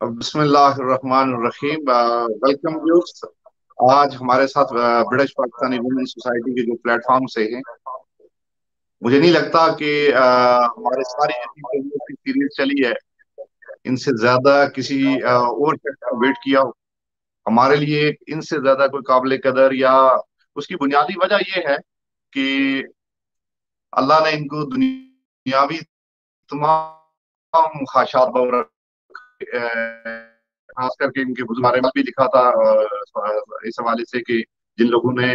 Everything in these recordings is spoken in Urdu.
بسم اللہ الرحمن الرحیم، ویلکم ویورز۔ آج ہمارے ساتھ برٹش پاکستانی وومن سوسائٹی کے جو پلیٹ فارم سے ہیں، مجھے نہیں لگتا کہ ہمارے ساری جتنی سیریز چلی ہے ان سے زیادہ کسی اور شخص کا ویٹ کیا ہو ہمارے لیے، ان سے زیادہ کوئی قابل قدر، یا اس کی بنیادی وجہ یہ ہے کہ اللہ نے ان کو دنیاوی تمام خواہشات پر خاص کر کے ان کے بارے میں بھی لکھا تھا اس حوالے سے کہ جن لوگوں نے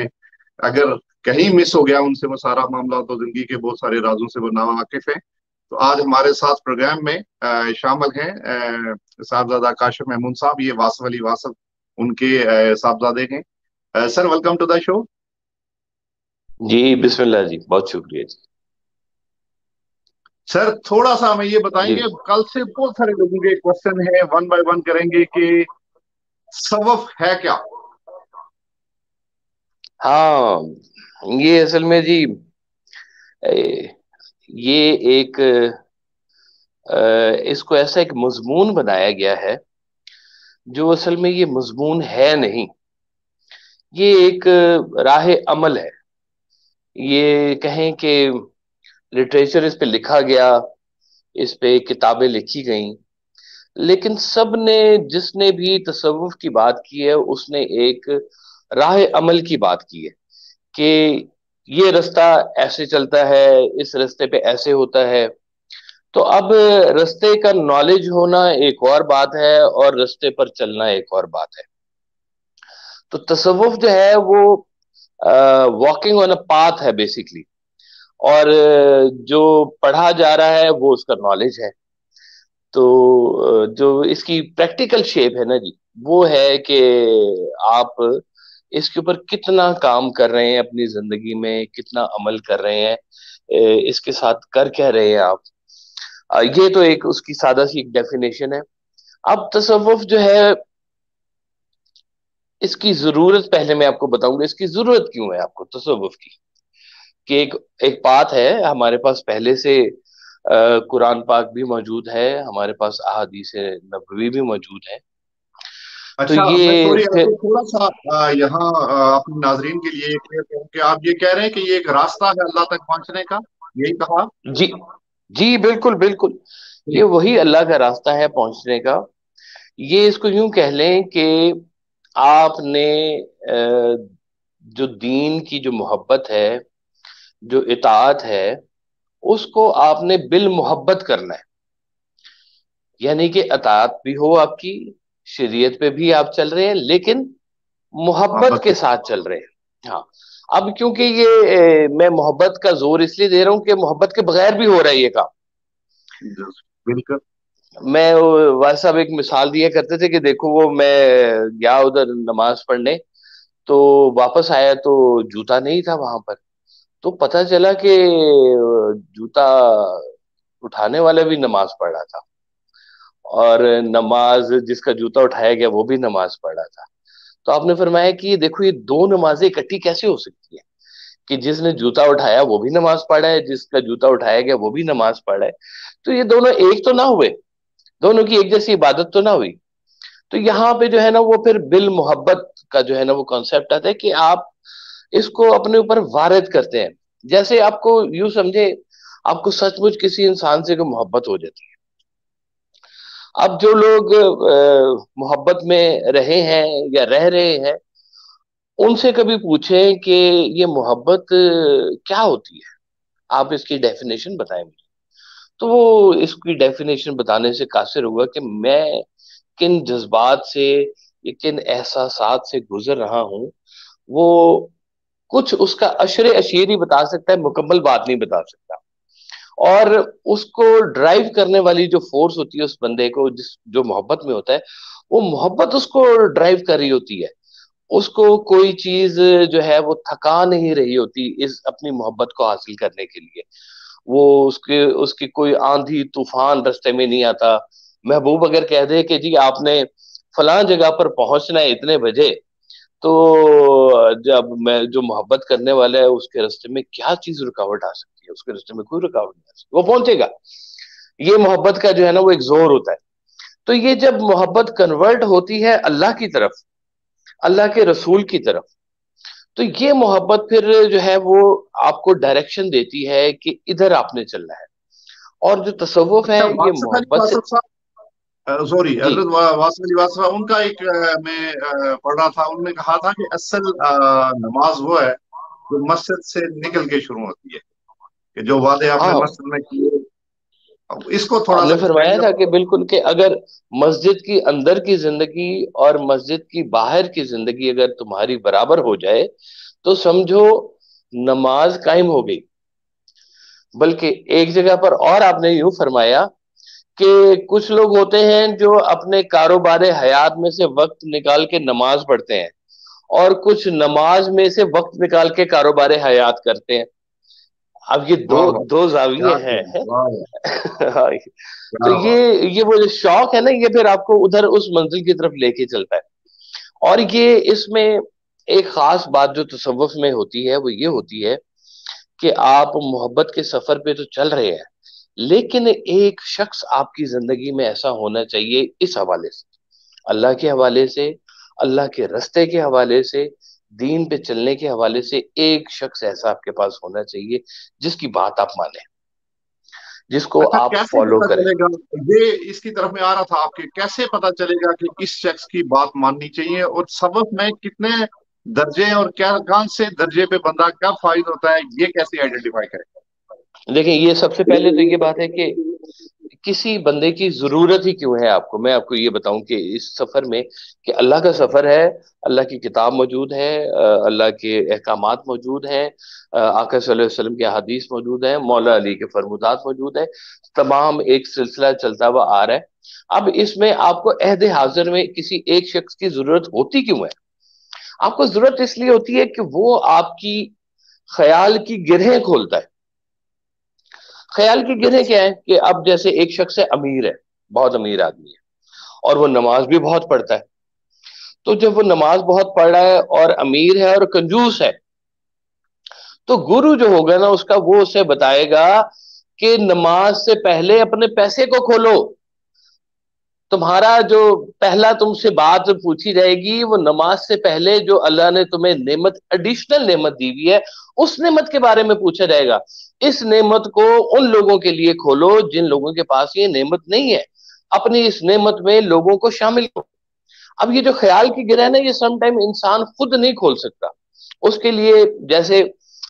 اگر کہیں مس ہو گیا ان سے وہ سارا معاملہ، تو زندگی کے بہت سارے رازوں سے وہ ناواقف ہیں۔ تو آج ہمارے ساتھ پروگرام میں شامل ہیں صاحبزادہ کاشف محمود صاحب، یہ واصف علی واصف ان کے صاحبزادے ہیں۔ سر، ویلکم ٹو دا شو۔ جی بسم اللہ جی، بہت شکریہ جی۔ سر، تھوڑا سا ہمیں یہ بتائیں جی گے، کل سے بہت سارے لوگوں کے کوشچن ہیں، ون بائی ون کریں گے کہ تصوف ہے کیا؟ ہاں، یہ اصل میں جی یہ ایک اس کو ایسا ایک مضمون بنایا گیا ہے جو اصل میں یہ مضمون ہے نہیں، یہ ایک راہ عمل ہے۔ یہ کہیں کہ لٹریچر اس پہ لکھا گیا، اس پہ کتابیں لکھی گئیں، لیکن سب نے، جس نے بھی تصوف کی بات کی ہے اس نے ایک راہ عمل کی بات کی ہے کہ یہ رستہ ایسے چلتا ہے، اس رستے پہ ایسے ہوتا ہے۔ تو اب رستے کا نالج ہونا ایک اور بات ہے اور رستے پر چلنا ایک اور بات ہے۔ تو تصوف جو ہے وہ واکنگ آن اے پاتھ ہے بیسیکلی، اور جو پڑھا جا رہا ہے وہ اس کا نالج ہے۔ تو جو اس کی پریکٹیکل شیپ ہے نا جی، وہ ہے کہ آپ اس کے اوپر کتنا کام کر رہے ہیں اپنی زندگی میں، کتنا عمل کر رہے ہیں، اس کے ساتھ کر کیا رہے ہیں آپ۔ یہ تو ایک اس کی سادہ سی ایک ڈیفینیشن ہے۔ اب تصوف جو ہے، اس کی ضرورت پہلے میں آپ کو بتاؤں گا، اس کی ضرورت کیوں ہے آپ کو تصوف کی، کہ ایک بات ہے ہمارے پاس پہلے سے قرآن پاک بھی موجود ہے، ہمارے پاس احادیث نبوی بھی موجود ہے۔ تو اچھا، میں یہ سوری، پھر تھوڑا سا یہاں اپنے ناظرین کے لیے clear کروں کہ آپ یہ کہہ رہے ہیں کہ یہ ایک راستہ ہے اللہ تک پہنچنے کا، یہی کہا؟ جی، جی بالکل بالکل، یہ وہی اللہ کا راستہ ہے پہنچنے کا۔ یہ اس کو یوں کہہ لیں کہ آپ نے جو دین کی جو محبت ہے، جو اطاعت ہے، اس کو آپ نے بالمحبت کرنا ہے، یعنی کہ اطاعت بھی ہو آپ کی، شریعت پہ بھی آپ چل رہے ہیں لیکن محبت محبت کے ساتھ چل رہے ہیں۔ ہاں، اب کیونکہ یہ میں محبت کا زور اس لیے دے رہا ہوں کہ محبت کے بغیر بھی ہو رہا ہے یہ کام۔ بالکل۔ میں والد صاحب ایک مثال دیا کرتے تھے کہ دیکھو، وہ میں گیا ادھر نماز پڑھنے، تو واپس آیا تو جوتا نہیں تھا وہاں پر، تو پتہ چلا کہ جوتا اٹھانے والا بھی نماز پڑھ رہا تھا، اور نماز جس کا جوتا اٹھایا گیا وہ بھی نماز پڑھ رہا تھا۔ تو آپ نے فرمایا کہ یہ دیکھو، یہ دو نمازیں اکٹھی کیسے ہو سکتی ہیں کہ جس نے جوتا اٹھایا وہ بھی نماز پڑھ رہا ہے، جس کا جوتا اٹھایا گیا وہ بھی نماز پڑھ رہا ہے، تو یہ دونوں ایک تو نہ ہوئے، دونوں کی ایک جیسی عبادت تو نہ ہوئی۔ تو یہاں پہ جو ہے نا وہ پھر بالمحبت کا جو ہے نا وہ کانسیپٹ آتا ہے کہ آپ اس کو اپنے اوپر وارد کرتے ہیں۔ جیسے آپ کو یوں سمجھے، آپ کو سچ مچ کسی انسان سے کوئی محبت ہو جاتی ہے۔ اب جو لوگ محبت میں رہے ہیں یا رہ رہے ہیں، ان سے کبھی پوچھیں کہ یہ محبت کیا ہوتی ہے، آپ اس کی ڈیفینیشن بتائیں مجھے، تو وہ اس کی ڈیفینیشن بتانے سے قاصر ہوگا کہ میں کن جذبات سے، کن احساسات سے گزر رہا ہوں۔ وہ کچھ اس کا اشر اشیر ہی بتا سکتا ہے، مکمل بات نہیں بتا سکتا۔ اور اس کو ڈرائیو کرنے والی جو فورس ہوتی ہے اس بندے کو، جو محبت میں ہوتا ہے، وہ محبت اس کو ڈرائیو کر رہی ہوتی ہے، اس کو کوئی چیز جو ہے وہ تھکا نہیں رہی ہوتی اس اپنی محبت کو حاصل کرنے کے لیے۔ وہ اس کی کوئی آندھی طوفان رستے میں نہیں آتا۔ محبوب اگر کہہ دے کہ جی آپ نے فلاں جگہ پر پہنچنا ہے اتنے بجے، تو جب میں جو محبت کرنے والا ہے اس کے راستے میں کیا چیز رکاوٹ آ سکتی ہے؟ اس کے راستے میں کوئی رکاوٹ نہیں آ سکتی، وہ پہنچے گا۔ یہ محبت کا جو ہے نا وہ ایک زور ہوتا ہے۔ تو یہ جب محبت کنورٹ ہوتی ہے اللہ کی طرف، اللہ کے رسول کی طرف، تو یہ محبت پھر جو ہے وہ آپ کو ڈائریکشن دیتی ہے کہ ادھر آپ نے چلنا ہے. اور جو تصوف ہے اچھا، یہ واسف علی محبت سے. واسف صاحب، سوری جی. حضرت واسف علی واسف صاحب، ان کا ایک میں پڑھ رہا تھا، انہوں نے کہا تھا کہ اصل نماز وہ ہے جو مسجد سے نکل کے شروع ہوتی ہے، کہ جو وعدے آپ نے ہاں، مسجد میں کیے. اب اس کو آپ تھوڑا سا نے ایکسپلین فرمایا تھا کہ کرو. بالکل کہ اگر مسجد کی اندر کی زندگی اور مسجد کی باہر کی زندگی اگر تمہاری برابر ہو جائے تو سمجھو نماز قائم ہو گئی. بلکہ ایک جگہ پر اور آپ نے یوں فرمایا کہ کچھ لوگ ہوتے ہیں جو اپنے کاروبار حیات میں سے وقت نکال کے نماز پڑھتے ہیں، اور کچھ نماز میں سے وقت نکال کے کاروبار حیات کرتے ہیں. اب یہ دو واہ واہ، دو کیا زاویے ہیں. کیا واہ واہ، تو کیا بات. یہ وہ جو شوق ہے نا، یہ پھر آپ کو ادھر اس منزل کی طرف لے کے چلتا ہے. اور یہ اس میں ایک خاص بات جو تصوف میں ہوتی ہے وہ یہ ہوتی ہے کہ آپ محبت کے سفر پہ تو چل رہے ہیں، لیکن ایک شخص آپ کی زندگی میں ایسا ہونا چاہیے اس حوالے سے، اللہ کے حوالے سے، اللہ کے رستے کے حوالے سے، دین پہ چلنے کے حوالے سے. ایک شخص ایسا آپ کے پاس ہونا چاہیے جس کی بات آپ مانیں، جس کو اچھا، آپ کیسے فالو پتا کریں. چلے گا؟ یہ اس کی طرف میں آ رہا تھا آپ کے، کیسے پتا چلے گا کہ اس شخص کی بات ماننی چاہیے، اور سبق میں کتنے درجے اور کیا کون سے درجے پہ بندہ کب فائز ہوتا ہے، یہ کیسے آئیڈینٹیفائی کرے؟ دیکھیں، یہ سب سے پہلے تو یہ بات ہے کہ کسی بندے کی ضرورت ہی کیوں ہے آپ کو. میں آپ کو یہ بتاؤں کہ اس سفر میں کہ اللہ کا سفر ہے، اللہ کی کتاب موجود ہے، اللہ کے احکامات موجود ہیں، آقا صلی اللہ علیہ وسلم کے احادیث موجود ہیں، مولا علی کے فرمودات موجود ہیں، تمام ایک سلسلہ چلتا ہوا آ رہا ہے. اب اس میں آپ کو عہد حاضر میں کسی ایک شخص کی ضرورت ہوتی کیوں ہے؟ آپ کو ضرورت اس لیے ہوتی ہے کہ وہ آپ کی خیال کی گرہیں کھولتا ہے. خیال کی گرہیں کیا ہے کہ اب جیسے ایک شخص ہے، امیر ہے، بہت امیر آدمی ہے، اور وہ نماز بھی بہت پڑھتا ہے. تو جب وہ نماز بہت پڑھ رہا ہے اور امیر ہے اور کنجوس ہے، تو گرو جو ہوگا نا اس کا، وہ اسے بتائے گا کہ نماز سے پہلے اپنے پیسے کو کھولو. تمہارا جو پہلا تم سے بات پوچھی جائے گی وہ نماز سے پہلے جو اللہ نے تمہیں نعمت، ایڈیشنل نعمت دی ہوئی ہے، اس نعمت کے بارے میں پوچھا جائے گا. اس نعمت کو ان لوگوں کے لیے کھولو جن لوگوں کے پاس یہ نعمت نہیں ہے، اپنی اس نعمت میں لوگوں کو شامل کرو. اب یہ جو خیال کی گرہ ہے نا، یہ سم ٹائم انسان خود نہیں کھول سکتا. اس کے لیے جیسے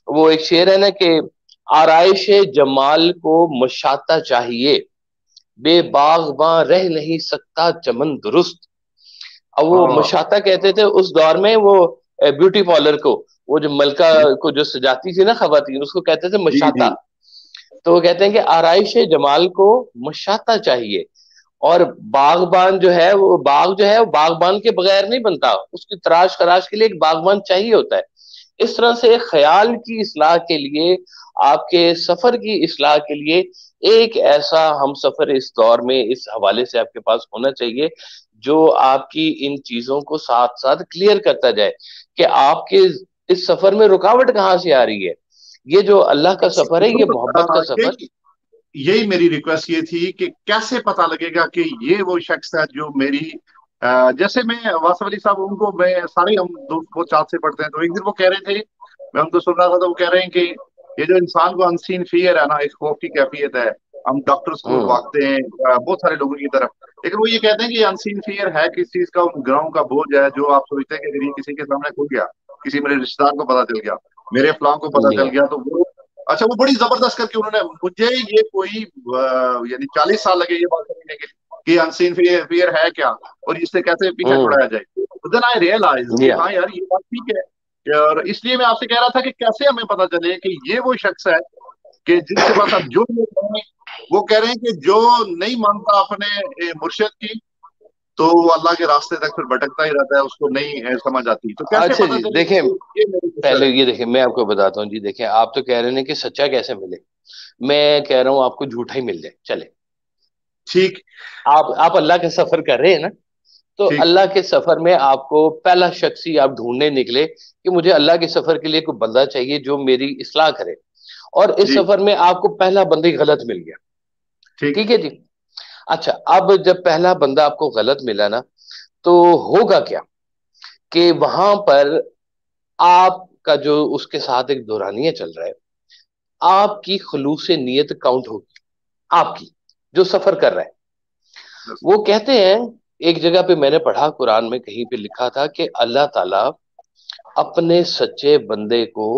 وہ ایک شعر ہے نا کہ آرائش جمال کو مشاطہ چاہیے، بے باغباں رہ نہیں سکتا چمن درست. اب وہ واہ واہ، مشاطہ کہتے تھے اس دور میں، وہ بیوٹی پارلر کو، وہ جو ملکہ کو جو سجاتی تھی نا خواتین، اس کو کہتے تھے جی جی، مشاطہ. تو وہ کہتے ہیں کہ آرائش جمال کو مشاطہ چاہیے، اور باغبان جو ہے وہ باغ جو ہے وہ باغبان کے بغیر نہیں بنتا، اس کی تراش خراش کے لیے ایک باغبان چاہیے ہوتا ہے. اس طرح سے خیال کی اصلاح کے لیے، آپ کے سفر کی اصلاح کے لیے، ایک ایسا ہم سفر اس دور میں اس حوالے سے آپ کے پاس ہونا چاہیے جو آپ کی ان چیزوں کو ساتھ ساتھ کلیئر کرتا جائے کہ آپ کے اس سفر میں رکاوٹ کہاں سے آ رہی ہے. یہ جو اللہ کا سفر ہے، یہ محبت کا سفر. یہی میری ریکویسٹ یہ تھی کہ کیسے پتا لگے گا کہ یہ وہ شخص ہے جو میری جیسے میں واسف علی صاحب، ان کو میں سارے ہم دوست وہ چاند سے پڑھتے ہیں، تو ایک دن وہ کہہ رہے تھے، میں ان کو سن رہا تھا، تو وہ کہہ رہے ہیں کہ یہ جو انسان کو انسین فیئر ہے نا، ایک خوف کی کیفیت ہے. ہم ڈاکٹرز کو ہوں بھاگتے ہیں بہت سارے لوگوں کی طرف، لیکن وہ یہ کہتے ہیں کہ یہ انسین فیئر ہے کس چیز کا، گراؤں کا بوجھ ہے، جو آپ سوچتے ہیں کہ اگر یہ کسی کے سامنے کھل گیا، کسی میرے رشتے دار کو پتا چل گیا، میرے فلاں کو پتا جی. چل گیا، تو وہ اچھا، وہ بڑی زبردست کر کے انہوں نے مجھے یہ کوئی یعنی 40 سال لگے یہ بات کرنے کے کہ انسین فیئر ہے کیا، اور اس سے کیسے پیچھے ہوں. چھڑایا جائے. دین آئی ریئلائز کہ جی ہاں. ہاں یار، یہ بات ٹھیک ہے. اور اس لیے میں آپ سے کہہ رہا تھا کہ کیسے ہمیں پتا چلے کہ یہ وہ شخص ہے کہ جن کے پاس اب جو لوگ ہیں وہ کہہ رہے ہیں کہ جو نہیں مانتا اپنے مرشد کی، تو وہ اللہ کے راستے تک پھر بھٹکتا ہی رہتا ہے، اس کو نہیں سمجھ آتی. تو کیسے اچھا پتا جی، چلے دیکھیں، کہ یہ میرے مرشد پہلے ہے؟ یہ دیکھیں میں آپ کو بتاتا ہوں. جی دیکھیں، آپ تو کہہ رہے ہیں کہ سچا کیسے ملے. میں کہہ رہا ہوں آپ کو جھوٹا ہی مل جائے چلے. ٹھیک آپ اللہ کا سفر کر رہے ہیں نا، تو ٹھیک. اللہ کے سفر میں آپ کو پہلا شخص ہی آپ ڈھونڈنے نکلے کہ مجھے اللہ کے سفر کے لیے کوئی بندہ چاہیے جو میری اصلاح کرے، اور اس جی سفر میں آپ کو پہلا بندہ ہی غلط مل گیا. ٹھیک. ٹھیک ہے جی. اچھا، اب جب پہلا بندہ آپ کو غلط ملا نا، تو ہوگا کیا کہ وہاں پر آپ کا جو اس کے ساتھ ایک دورانیہ چل رہا ہے، آپ کی خلوص نیت کاؤنٹ ہوگی، آپ کی جو سفر کر رہا ہے. وہ کہتے ہیں ایک جگہ پہ میں نے پڑھا قرآن میں کہیں پہ لکھا تھا کہ اللہ تعالی اپنے سچے بندے کو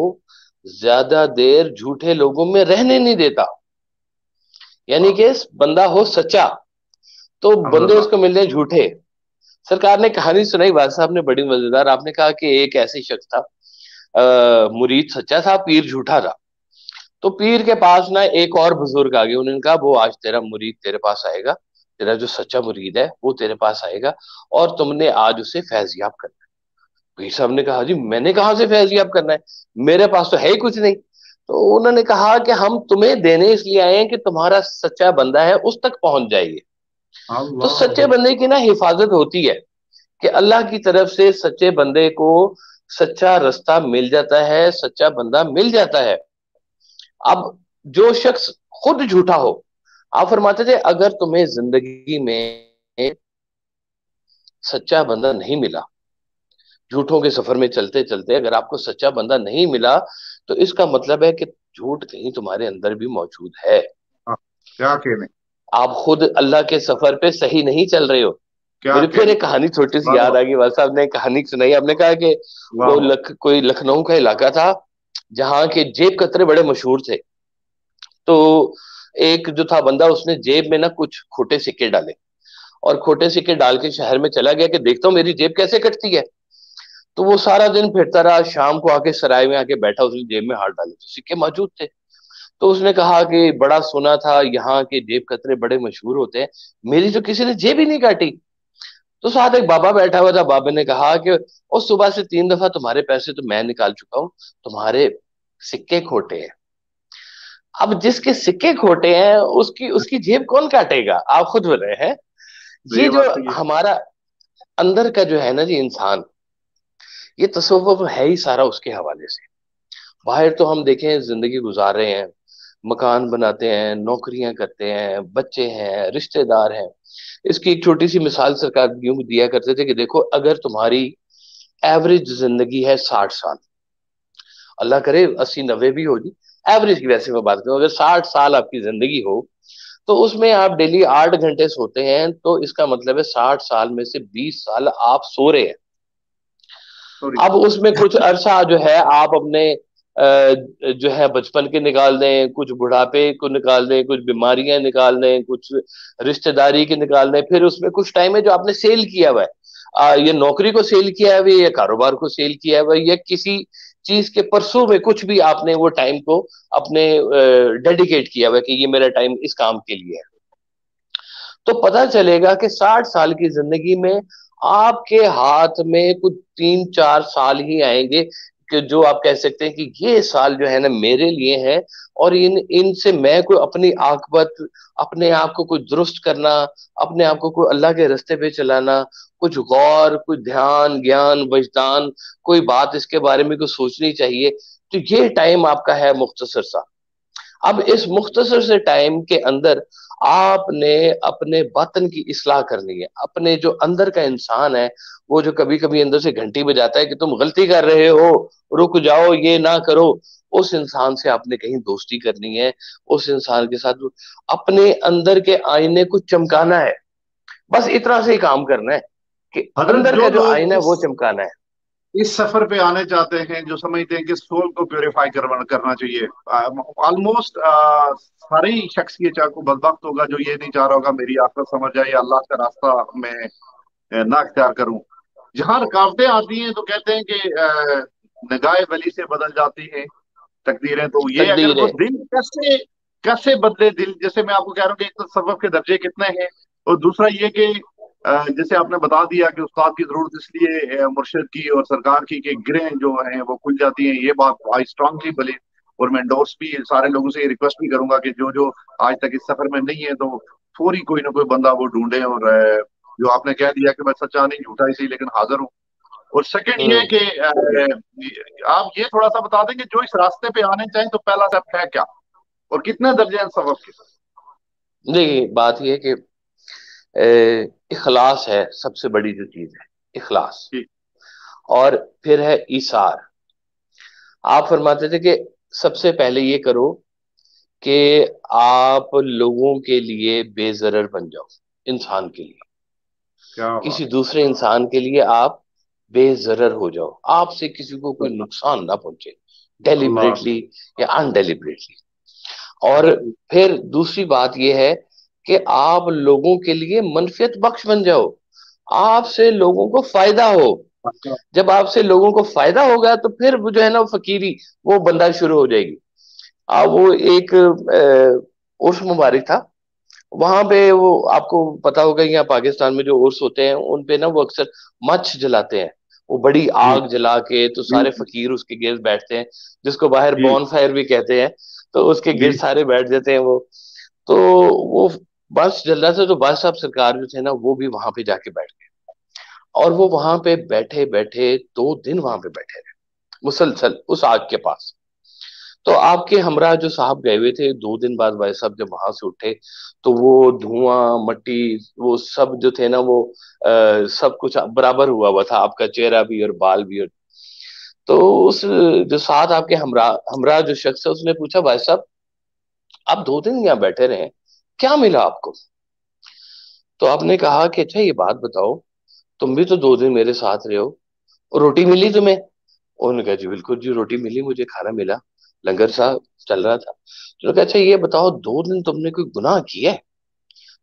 زیادہ دیر جھوٹے لوگوں میں رہنے نہیں دیتا. یعنی کہ بندہ ہو سچا تو بندے الحمدللہ. اس کو ملتے ہیں جھوٹے. سرکار نے کہانی سنائی، واد صاحب نے، بڑی مزیدار. آپ نے کہا کہ ایک ایسی شخص تھا، مرید سچا تھا، پیر جھوٹا تھا. تو پیر کے پاس نا ایک اور بزرگ آ گئے، انہوں نے کہا وہ آج تیرا مرید تیرے پاس آئے گا، تیرا جو سچا مرید ہے وہ تیرے پاس آئے گا، اور تم نے آج اسے فیض یاب کرنا ہے. پیر صاحب نے کہا جی میں نے کہاں سے فیض یاب کرنا ہے، میرے پاس تو ہے ہی کچھ نہیں. تو انہوں نے کہا کہ ہم تمہیں دینے اس لیے آئے ہیں کہ تمہارا سچا بندہ ہے اس تک پہنچ جائے گی. تو اللہ. سچے بندے کی نا حفاظت ہوتی ہے کہ اللہ کی طرف سے سچے بندے کو سچا رستہ مل جاتا ہے، سچا بندہ مل جاتا ہے. اب جو شخص خود جھوٹا ہو، آپ فرماتے تھے اگر تمہیں زندگی میں سچا بندہ نہیں ملا، جھوٹوں کے سفر میں چلتے چلتے اگر آپ کو سچا بندہ نہیں ملا، تو اس کا مطلب ہے کہ جھوٹ کہیں تمہارے اندر بھی موجود ہے. ہاں، کیا کہنے. آپ خود اللہ کے سفر پہ صحیح نہیں چل رہے ہو. کیا مجھے پھر کہنے. ایک کہانی چھوٹی سی واہ یاد واہ. آ گئی، وال صاحب نے کہانی سنائی. آپ نے کہا کہ واہ واہ. کوئی لکھنؤ کا علاقہ تھا جہاں کے جیب کترے بڑے مشہور تھے. تو ایک جو تھا بندہ، اس نے جیب میں نا کچھ کھوٹے سکے ڈالے، اور کھوٹے سکے ڈال کے شہر میں چلا گیا کہ دیکھتا ہوں میری جیب کیسے کٹتی ہے. تو وہ سارا دن پھرتا رہا، شام کو آ کے سرائے میں آ کے بیٹھا، اس نے جیب میں ہاتھ ڈالے تو سکے موجود تھے. تو اس نے کہا کہ بڑا سنا تھا یہاں کے جیب کترے بڑے مشہور ہوتے ہیں، میری تو کسی نے جیب ہی نہیں کاٹی. تو ساتھ ایک بابا بیٹھا ہوا تھا، بابا نے کہا کہ اس صبح سے 3 دفعہ تمہارے پیسے تو میں نکال چکا ہوں، تمہارے سکے کھوٹے ہیں. اب جس کے سکے کھوٹے ہیں اس کی جیب کون کاٹے گا؟ آپ خود بول رہے ہیں. تو یہ یہ جو بات صحیح ہے. ہمارا اندر کا جو ہے نا جی انسان، یہ تصوف ہے ہی سارا اس کے حوالے سے. باہر تو ہم دیکھیں زندگی گزار رہے ہیں، مکان بناتے ہیں، نوکریاں کرتے ہیں، بچے ہیں، رشتہ دار ہیں. اس کی ایک چھوٹی سی مثال سرکار یوں دیا کرتے تھے کہ دیکھو اگر تمہاری ایوریج زندگی ہے 60 سال، اللہ کرے 80 90 بھی ہو جی، ایوریج کی ویسے میں بات کروں، اگر 60 سال آپ کی زندگی ہو تو اس میں آپ ڈیلی 8 گھنٹے سوتے ہیں، تو اس کا مطلب ہے 60 سال میں سے 20 سال آپ سو رہے ہیں. سوری. اب اس میں کچھ عرصہ جو ہے آپ اپنے جو ہے بچپن کے نکال دیں، کچھ بڑھاپے کو نکال دیں، کچھ بیماریاں نکال دیں، کچھ رشتہ داری کے نکال دیں، پھر اس میں کچھ ٹائم ہے جو آپ نے سیل کیا ہوا ہے، یہ نوکری کو سیل کیا ہے یا کاروبار کو سیل کیا ہے یا کسی چیز کے پرسوں میں کچھ بھی آپ نے وہ ٹائم کو اپنے ڈیڈیکیٹ کیا ہوا ہے کہ یہ میرا ٹائم اس کام کے لیے ہے. تو پتا چلے گا کہ 60 سال کی زندگی میں آپ کے ہاتھ میں کچھ 3 4 سال ہی آئیں گے کہ جو آپ کہہ سکتے ہیں کہ یہ سال جو ہے نا میرے لیے ہیں، اور ان سے میں کوئی اپنی عاقبت، اپنے آپ کو کوئی درست کرنا، اپنے آپ کو کوئی اللہ کے رستے پہ چلانا، کچھ غور، کچھ دھیان گیان وجدان، کوئی بات اس کے بارے میں کوئی سوچنی چاہیے. تو یہ ٹائم آپ کا ہے مختصر سا. اب اس مختصر سے ٹائم کے اندر آپ نے اپنے باطن کی اصلاح کرنی ہے. اپنے جو اندر کا انسان ہے، وہ جو کبھی کبھی اندر سے گھنٹی بجاتا ہے کہ تم غلطی کر رہے ہو، رک جاؤ، یہ نہ کرو، اس انسان سے آپ نے کہیں دوستی کرنی ہے. اس انسان کے ساتھ اپنے اندر کے آئینے کو چمکانا ہے. بس اتنا سے ہی کام کرنا ہے کہ حضرت اندر جو کا جو لوگ آئینہ ہے وہ چمکانا ہے. اس سفر پہ آنے چاہتے ہیں، جو سمجھتے ہیں کہ سول کو پیوریفائی کرنا چاہیے، آلموسٹ سارے ہی شخص یہ چاہ کو بدبخت ہوگا جو یہ نہیں چاہ رہا ہوگا میری آخرت سمجھ جائے، اللہ کا راستہ میں نہ اختیار کروں. جہاں رکاوٹیں آتی ہیں تو کہتے ہیں کہ نگاہ ولی سے بدل جاتی ہیں تقدیریں. تو یہ اگر تقدیر وہ ہے. دل کیسے کیسے بدلے دل، جیسے میں آپ کو کہہ رہا ہوں کہ ایک تو سبب کے درجے کتنے ہیں، اور دوسرا یہ کہ جیسے آپ نے بتا دیا کہ استاد کی ضرورت اس لیے مرشد کی اور سرکار کی کہ گرہیں جو ہیں وہ کھل جاتی ہیں. یہ بات آئی اسٹرانگلی بلیو، اور میں انڈورس بھی سارے لوگوں سے یہ ریکویسٹ بھی کروں گا کہ جو آج تک اس سفر میں نہیں ہے تو فوری کوئی نہ کوئی بندہ وہ ڈھونڈے. اور جو آپ نے کہہ دیا کہ میں سچا نہیں جھوٹا ہی صحیح لیکن حاضر ہوں. اور سیکنڈ یہ کہ آپ یہ تھوڑا سا بتا دیں کہ جو اس راستے پہ آنے چاہیں تو پہلا اسٹیپ ہے کیا، اور کتنے درجے ہیں سبب کے. دیکھیے بات یہ کہ اخلاص ہے سب سے بڑی جو چیز ہے، اخلاص، ٹھیک. اور پھر ہے ایثار. آپ فرماتے تھے کہ سب سے پہلے یہ کرو کہ آپ لوگوں کے لیے بے ضرر بن جاؤ، انسان کے لیے، کیا کسی بات. دوسرے انسان کے لیے آپ بے ضرر ہو جاؤ، آپ سے کسی کو کوئی نقصان نہ پہنچے، اللہ. ڈیلیبریٹلی یا انڈیلیبریٹلی. اور پھر دوسری بات یہ ہے کہ آپ لوگوں کے لیے منفعت بخش بن جاؤ، آپ سے لوگوں کو فائدہ ہو. جب آپ سے لوگوں کو فائدہ ہوگا تو پھر وہ جو ہے نا فقیری وہ بندہ شروع ہو جائے گی. وہ ایک عرس مبارک تھا، وہاں پہ وہ آپ کو پتا ہوگا یہاں پاکستان میں جو عرس ہوتے ہیں ان پہ نا وہ اکثر مچھ جلاتے ہیں، وہ بڑی جی آگ جلا کے تو جی سارے فقیر اس کے گرد بیٹھتے ہیں، جس کو باہر جی بون فائر بھی کہتے ہیں. تو اس کے جی گرد سارے بیٹھ جاتے ہیں وہ. تو وہ بس جل رہا تھا تو بس صاحب سرکار جو تھے نا وہ بھی وہاں پہ جا کے بیٹھ گئے، اور وہ وہاں پہ بیٹھے بیٹھے 2 دن وہاں پہ بیٹھے رہے مسلسل اس آگ کے پاس. تو آپ کے ہمراہ جو صاحب گئے ہوئے تھے 2 دن بعد بھائی صاحب جب وہاں سے اٹھے تو وہ دھواں مٹی وہ سب جو تھے نا وہ سب کچھ برابر ہوا ہوا تھا، آپ کا چہرہ بھی اور بال بھی. اور تو اس جو ساتھ آپ کے ہمراہ جو شخص ہے اس نے پوچھا بھائی صاحب آپ 2 دن یہاں بیٹھے رہے کیا ملا آپ کو؟ تو آپ نے کہا کہ اچھا یہ بات بتاؤ، تم بھی تو 2 دن میرے ساتھ رہے ہو، روٹی ملی تمہیں؟ انہوں نے کہا جی بالکل جی روٹی ملی مجھے، کھانا ملا، لنگر صاحب چل رہا تھا. تو کہا اچھا یہ بتاؤ 2 دن تم نے کوئی گناہ کیا ہے؟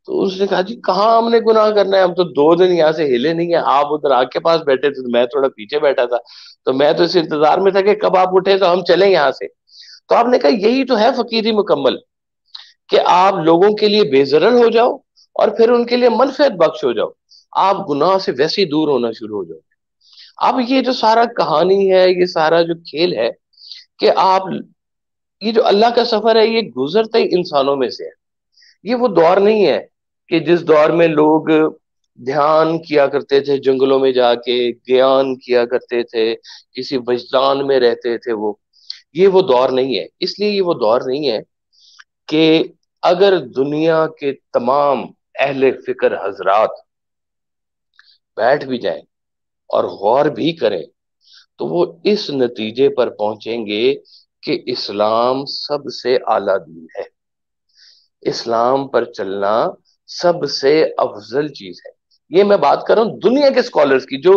تو اس نے کہا جی کہاں ہم نے گناہ کرنا ہے، ہم تو 2 دن یہاں سے ہلے نہیں ہیں، آپ ادھر آگ کے پاس بیٹھے تھے تو میں تھوڑا پیچھے بیٹھا تھا، تو میں تو اس انتظار میں تھا کہ کب آپ اٹھے تو ہم چلیں یہاں سے. تو آپ نے کہا یہی تو ہے فقیری مکمل، کہ آپ لوگوں کے لیے بے ضرر ہو جاؤ اور پھر ان کے لیے منفعت بخش ہو جاؤ، آپ گناہ سے ویسے ہی دور ہونا شروع ہو جاؤ. اب یہ جو سارا کہانی ہے، یہ سارا جو کھیل ہے کہ آپ یہ جو اللہ کا سفر ہے یہ گزرتے ہی انسانوں میں سے ہے. یہ وہ دور نہیں ہے کہ جس دور میں لوگ دھیان کیا کرتے تھے جنگلوں میں جا کے، گیان کیا کرتے تھے، کسی وجدان میں رہتے تھے. یہ وہ دور نہیں ہے. اس لیے یہ وہ دور نہیں ہے کہ اگر دنیا کے تمام اہل فکر حضرات بیٹھ بھی جائیں اور غور بھی کریں تو وہ اس نتیجے پر پہنچیں گے کہ اسلام سب سے اعلیٰ دین ہے، اسلام پر چلنا سب سے افضل چیز ہے. یہ میں بات کر رہا ہوں دنیا کے اسکالرز کی، جو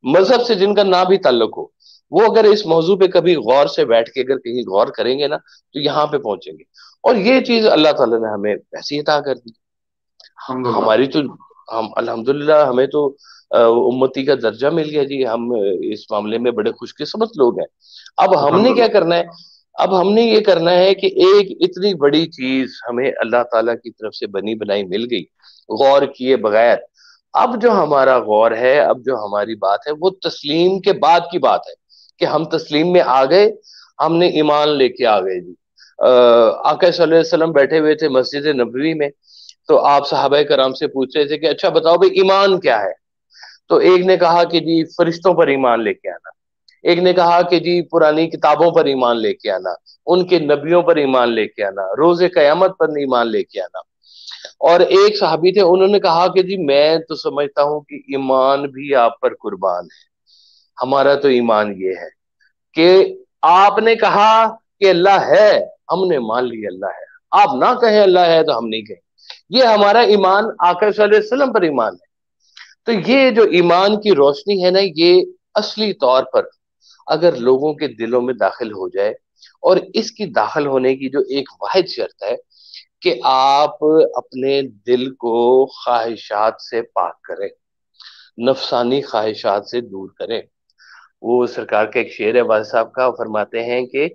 مذہب سے جن کا نہ بھی تعلق ہو، وہ اگر اس موضوع پہ کبھی غور سے بیٹھ کے اگر کہیں غور کریں گے نا تو یہاں پہ پہنچیں گے. اور یہ چیز اللہ تعالیٰ نے ہمیں ایسی عطا کر دی. الحمدللہ. ہماری تو ہم الحمدللہ ہمیں تو امتی کا درجہ مل گیا جی، ہم اس معاملے میں بڑے خوش قسمت لوگ ہیں. اب ہم نے کیا الحمدللہ. کرنا ہے؟ اب ہم نے یہ کرنا ہے کہ ایک اتنی بڑی چیز ہمیں اللہ تعالیٰ کی طرف سے بنی بنائی مل گئی غور کیے بغیر. اب جو ہمارا غور ہے، اب جو ہماری بات ہے وہ تسلیم کے بعد کی بات ہے کہ ہم تسلیم میں آ گئے، ہم نے ایمان لے کے آ گئے جی. آقا صلی اللہ علیہ وسلم بیٹھے ہوئے تھے مسجد نبوی میں، تو آپ صحابہ کرام سے پوچھ رہے تھے کہ اچھا بتاؤ بھائی ایمان کیا ہے؟ تو ایک نے کہا کہ جی فرشتوں پر ایمان لے کے آنا، ایک نے کہا کہ جی پرانی کتابوں پر ایمان لے کے آنا، ان کے نبیوں پر ایمان لے کے آنا، روز قیامت پر ایمان لے کے آنا. اور ایک صحابی تھے انہوں نے کہا کہ جی میں تو سمجھتا ہوں کہ ایمان بھی آپ پر قربان ہے، ہمارا تو ایمان یہ ہے کہ آپ نے کہا کہ اللہ ہے، ہم نے مان لی اللہ ہے، آپ نہ کہیں اللہ ہے تو ہم نہیں کہیں. یہ ہمارا ایمان آقا صلی اللہ علیہ وسلم پر ایمان ہے. تو یہ جو ایمان کی روشنی ہے نا، یہ اصلی طور پر اگر لوگوں کے دلوں میں داخل ہو جائے، اور اس کی داخل ہونے کی جو ایک واحد شرط ہے کہ آپ اپنے دل کو خواہشات سے پاک کریں، نفسانی خواہشات سے دور کریں. وہ سرکار کا ایک شعر ہے والد صاحب کا، فرماتے ہیں کہ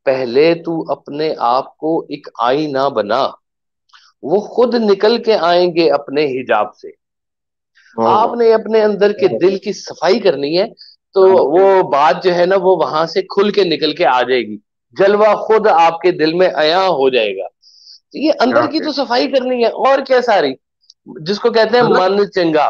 پہلے تو اپنے آپ کو ایک آئینہ بنا، وہ خود نکل کے آئیں گے اپنے حجاب سے. واہ آپ واہ. نے اپنے اندر کے دل کی صفائی کرنی ہے تو وہ بات جو ہے نا وہ وہاں سے کھل کے نکل کے آ جائے گی، جلوہ خود آپ کے دل میں عیاں ہو جائے گا. یہ کیا اندر کی کہ تو صفائی کرنی ہے اور کیا ساری، جس کو کہتے ہیں حضرت من چنگا.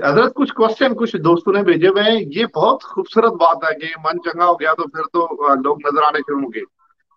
حضرت کچھ کوشچن کچھ دوستوں نے بھیجے ہوئے ہیں. یہ بہت خوبصورت بات ہے کہ من چنگا ہو گیا تو پھر تو لوگ نظر آنے شروع ہوں گے.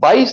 22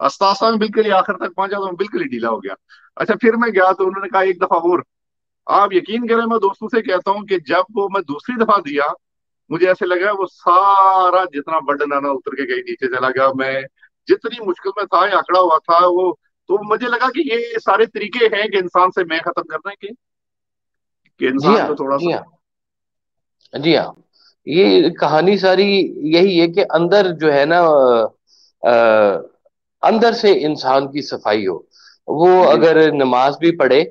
استاذ میں بالکل ہی آخر تک پہنچا تو میں بالکل ہی ڈھیلا ہو گیا. اچھا پھر میں گیا تو انہوں نے کہا ایک دفعہ اور. آپ یقین کریں میں دوستوں سے کہتا ہوں کہ جب وہ میں دوسری دفعہ دیا مجھے ایسے لگا وہ سارا جتنا برڈن آنا اتر کے کہیں نیچے چلا گیا. میں جتنی مشکل میں تھا یا اکڑا ہوا تھا وہ تو مجھے لگا کہ یہ سارے طریقے ہیں کہ انسان سے میں ختم کرنے کے کہ جی انسان ہاں، کو تھوڑا جی سا. ہاں، جی ہاں. یہ کہانی ساری یہی ہے کہ اندر جو ہے نا، آ، اندر سے انسان کی صفائی ہو. وہ جی اگر نماز بھی پڑھے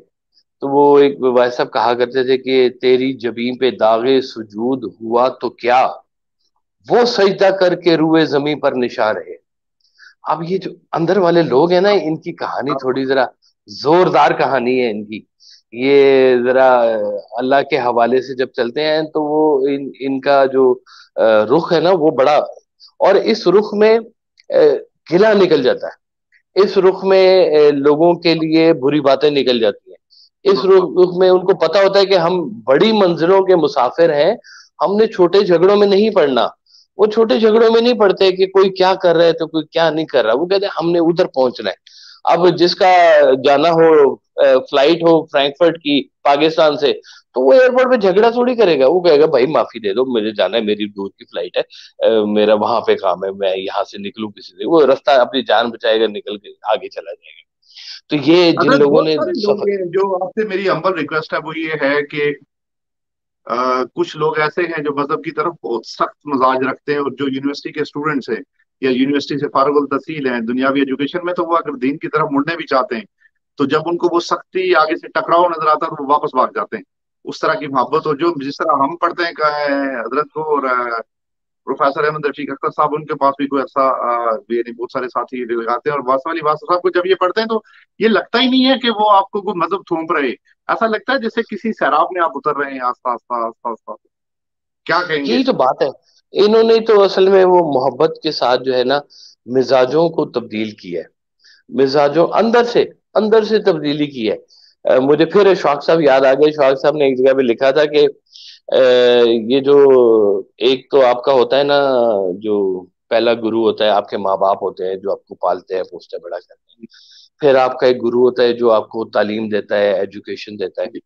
تو وہ ایک ویسا صاحب کہا کرتے تھے کہ تیری جبین پہ داغ سجود ہوا تو کیا، وہ سجدہ کر کے روئے زمین پر نشان رہے. اب یہ جو اندر والے لوگ ہیں نا، ان کی کہانی تھوڑی ذرا زوردار کہانی ہے ان کی. یہ ذرا اللہ کے حوالے سے جب چلتے ہیں تو وہ ان کا جو رخ ہے نا وہ بڑا، اور اس رخ میں گلا نکل جاتا ہے. اس رخ میں لوگوں کے لیے بری باتیں نکل جاتی ہیں. اس رخ میں ان کو پتا ہوتا ہے کہ ہم بڑی منزلوں کے مسافر ہیں، ہم نے چھوٹے جھگڑوں میں نہیں پڑنا. وہ چھوٹے جھگڑوں میں نہیں پڑتے کہ کوئی کیا کر رہا ہے تو کوئی کیا نہیں کر رہا، وہ کہتے ہیں ہم نے ادھر پہنچنا ہے. اب جس کا جانا ہو فلائٹ ہو فرینکفرٹ کی پاکستان سے، تو وہ ایئرپورٹ پہ جھگڑا تھوڑی کرے گا. وہ کہے گا بھائی معافی دے دو، مجھے جانا ہے، میری دور کی فلائٹ ہے، میرا وہاں پہ کام ہے، میں یہاں سے نکلوں کسی سے. وہ رستہ اپنی جان بچائے گا، نکل کے آگے چلا جائے گا. تو یہ جن اگر لوگوں بہت نے سارے لوگ سفر. ہیں جو آپ سے میری ہمبل ریکویسٹ ہے وہ یہ ہے کہ کچھ لوگ ایسے ہیں جو مذہب کی طرف بہت سخت مزاج رکھتے ہیں اور جو یونیورسٹی کے اسٹوڈنٹس ہیں یا یونیورسٹی سے فارغ التحصیل ہیں دنیاوی ایجوکیشن میں، تو وہ اگر دین کی طرف مڑنے بھی چاہتے ہیں تو جب ان کو وہ سختی آگے سے ٹکراؤ نظر آتا ہے تو وہ واپس بھاگ جاتے ہیں. اس طرح کی محبت اور جو جس طرح ہم پڑھتے ہیں کہ حضرت کو اور پروفیسر احمد رفیق اختر صاحب ان کے پاس بھی کوئی ایسا یعنی بہت سارے ساتھی لگاتے ہیں اور واسف علی واسف صاحب کو جب یہ پڑھتے ہیں تو یہ لگتا ہی نہیں ہے کہ وہ آپ کو کوئی مذہب تھوپ رہے. ایسا لگتا ہے جیسے کسی سیراب میں آپ اتر رہے ہیں آستہ آستہ آستہ آستہ. کیا کہیں گے یہی اس تو پہ؟ بات ہے. انہوں نے تو اصل میں وہ محبت کے ساتھ جو ہے نا مزاجوں کو تبدیل کیا ہے. مزاجوں اندر سے تبدیلی کی ہے. مجھے پھر شاخ صاحب یاد آ گئے. شاخ صاحب نے ایک جگہ پہ لکھا تھا کہ یہ جو ایک تو آپ کا ہوتا ہے نا، جو پہلا گرو ہوتا ہے آپ کے ماں باپ ہوتے ہیں جو آپ کو پالتے ہیں پوستے بڑا کرتے ہیں. پھر آپ کا ایک گرو ہوتا ہے جو آپ کو تعلیم دیتا ہے، ایجوکیشن دیتا ہے.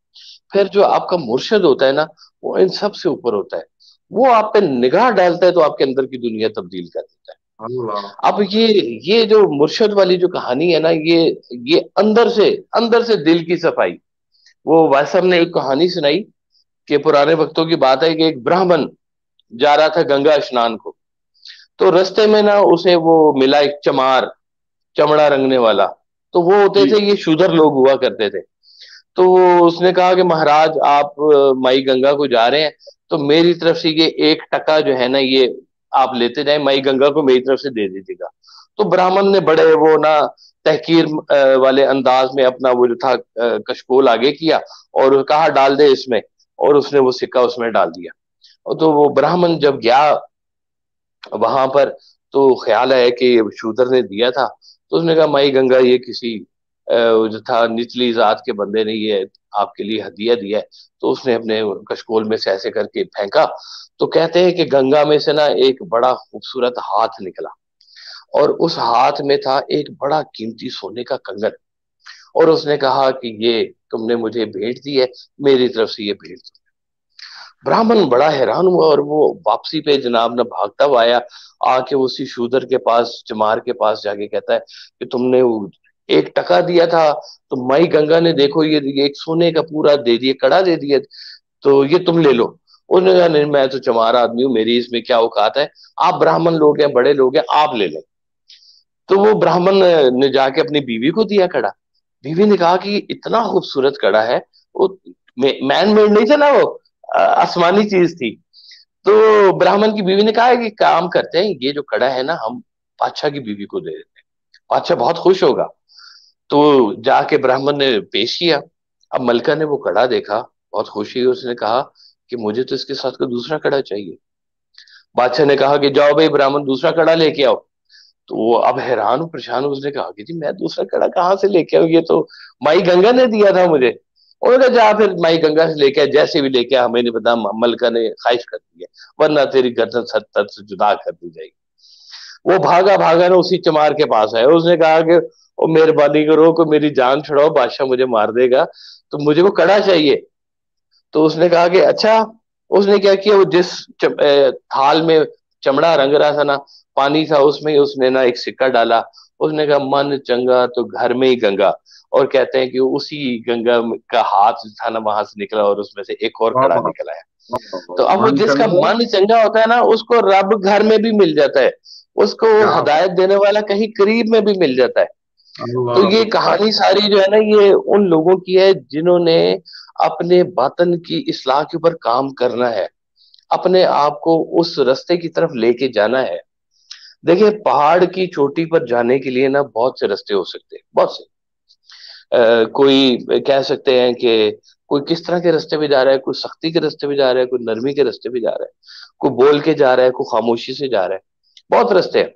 پھر جو آپ کا مرشد ہوتا ہے نا، وہ ان سب سے اوپر ہوتا ہے. وہ آپ پہ نگاہ ڈالتا ہے تو آپ کے اندر کی دنیا تبدیل کر دیتا ہے. اللہ. اب یہ جو مرشد والی جو کہانی ہے نا، یہ اندر سے دل کی صفائی. وہ وائس صاحب نے ایک کہانی سنائی کہ پرانے وقتوں کی بات ہے کہ ایک براہمن جا رہا تھا گنگا اسنان کو. تو رستے میں نا اسے وہ ملا ایک چمار، چمڑا رنگنے والا. تو وہ ہوتے جی تھے، یہ شودر لوگ ہوا کرتے تھے. تو اس نے کہا کہ مہاراج آپ مائی گنگا کو جا رہے ہیں تو میری طرف سے یہ 1 ٹکا جو ہے نا یہ آپ لیتے جائیں، مائی گنگا کو میری طرف سے دے دیجیے گا. تو براہمن نے بڑے وہ نا تحقیر والے انداز میں اپنا وہ جو تھا کشکول آگے کیا اور کہا ڈال دے اس میں، اور اس نے وہ سکہ اس میں ڈال دیا. تو وہ براہمن جب گیا وہاں پر تو خیال ہے کہ شودر نے دیا تھا. تو اس نے کہا مائی گنگا یہ کسی جو تھا نچلی ذات کے بندے نے یہ آپ کے لیے ہدیہ دیا ہے. تو اس نے اپنے کشکول میں سے ایسے کر کے پھینکا. تو کہتے ہیں کہ گنگا میں سے نا ایک بڑا خوبصورت ہاتھ نکلا، اور اس ہاتھ میں تھا ایک بڑا قیمتی سونے کا کنگن. اور اس نے کہا کہ یہ تم نے مجھے بھیٹ دی ہے، میری طرف سے یہ بھیٹ دو. براہمن بڑا حیران ہوا اور وہ واپسی پہ جناب نہ بھاگتا ہوا آیا. آ کے اسی شودر کے پاس، چمار کے پاس جا کے کہتا ہے کہ تم نے 1 ٹکا دیا تھا تو مائی گنگا نے دیکھو یہ ایک سونے کا پورا دے دیے، کڑا دے دیا، تو یہ تم لے لو. انہوں نے کہا نہیں میں تو چمار آدمی ہوں، میری اس میں کیا اوقات ہے، آپ براہمن لوگ ہیں، بڑے لوگ ہیں، آپ لے لیں. تو وہ براہمن نے جا کے اپنی بیوی کو دیا کڑا. بیوی نے کہا کہ اتنا خوبصورت کڑا ہے، وہ مین میڈ نہیں تھا نا، وہ آسمانی چیز تھی. تو براہمن کی بیوی نے کہا کہ کام کرتے ہیں، یہ جو کڑا ہے نا ہم بادشاہ کی بیوی کو دے دیتے ہیں، بادشاہ بہت خوش ہوگا. تو جا کے براہمن نے پیش کیا. اب ملکہ نے وہ کڑا دیکھا، بہت خوشی ہوئی. اس نے کہا کہ مجھے تو اس کے ساتھ کوئی دوسرا کڑا چاہیے. بادشاہ نے کہا کہ جاؤ بھائی براہمن دوسرا کڑا لے کے آؤ. تو وہ اب حیران ہوں پریشان ہوں. اس نے کہا کہ جی میں دوسرا کڑا کہاں سے لے کے آؤں، یہ تو مائی گنگا نے دیا تھا مجھے. انہوں نے جا پھر مائی گنگا سے لے کے جیسے بھی لے کے ہمیں نہیں پتا، ملکہ نے خواہش کر دی ہے ورنہ تیری گردن ست سے جدا کر دی جائے گی. وہ بھاگا بھاگا نا اسی چمار کے پاس آیا، اس نے کہا کہ او مہربانی کرو کہ میری جان چھڑاؤ، بادشاہ مجھے مار دے گا، تو مجھے وہ کڑا چاہیے۔ تو اس نے کہا کہ اچھا۔ اس نے کیا کیا، وہ جس تھال میں چمڑا رنگ رہا تھا نا، پانی تھا اس میں، اس نے نا ایک سکہ ڈالا۔ اس نے کہا من چنگا تو گھر میں ہی گنگا، اور کہتے ہیں کہ اسی گنگا کا ہاتھ تھا نا وہاں سے نکلا، اور اس میں سے ایک اور واہ کڑا واہ نکل آیا۔ واہ، تو اب وہ من جس کا چنگا، من چنگا ہوتا ہے نا، اس کو رب گھر میں بھی مل جاتا ہے، اس کو کیا ہدایت دینے والا کہیں قریب میں بھی مل جاتا ہے۔ تو اللہ یہ اکبر۔ کہانی ساری جو ہے نا، یہ ان لوگوں کی ہے جنہوں نے اپنے باطن کی اصلاح کے اوپر کام کرنا ہے، اپنے آپ کو اس رستے کی طرف لے کے جانا ہے۔ دیکھیں، پہاڑ کی چوٹی پر جانے کے لیے نا بہت سے رستے ہو سکتے ہیں، بہت سے۔ کوئی کہہ سکتے ہیں کہ کوئی کس طرح کے رستے پہ جا رہا ہے، کوئی سختی کے رستے پہ جا رہا ہے، کوئی نرمی کے رستے پہ جا رہا ہے، کوئی بول کے جا رہا ہے، کوئی خاموشی سے جا رہا ہے، بہت رستے ہیں۔